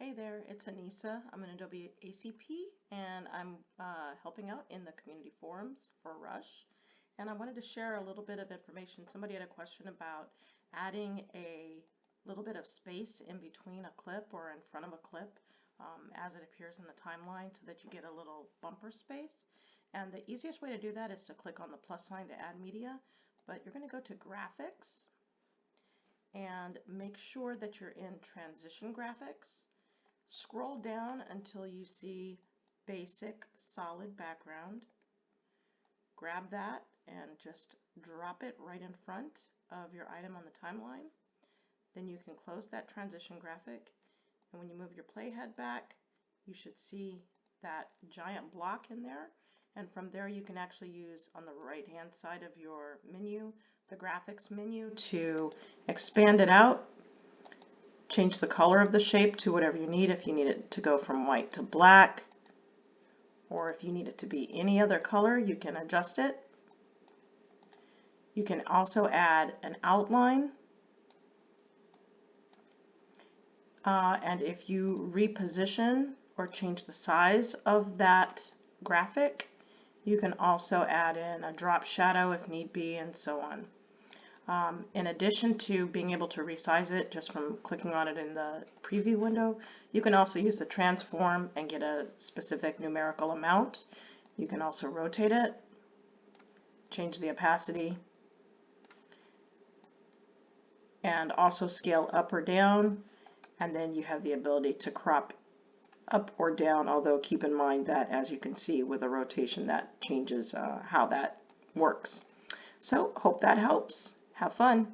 Hey there, it's Anissa. I'm an Adobe ACP and I'm helping out in the community forums for Rush. And I wanted to share a little bit of information. Somebody had a question about adding a little bit of space in between a clip or in front of a clip as it appears in the timeline so that you get a little bumper space. And the easiest way to do that is to click on the plus sign to add media, but you're going to go to Graphics and make sure that you're in Transition Graphics. Scroll down until you see Basic Solid Background. Grab that and just drop it right in front of your item on the timeline. Then you can close that transition graphic, and when you move your playhead back, you should see that giant block in there. And from there you can actually use on the right hand side of your menu, the graphics menu, to expand it out. Change the color of the shape to whatever you need. If you need it to go from white to black, or if you need it to be any other color, you can adjust it. You can also add an outline. And if you reposition or change the size of that graphic, you can also add in a drop shadow if need be, and so on. In addition to being able to resize it just from clicking on it in the preview window, you can also use the transform and get a specific numerical amount. You can also rotate it, change the opacity, and also scale up or down. And then you have the ability to crop up or down, although keep in mind that, as you can see with a rotation, that changes how that works. So hope that helps. Have fun.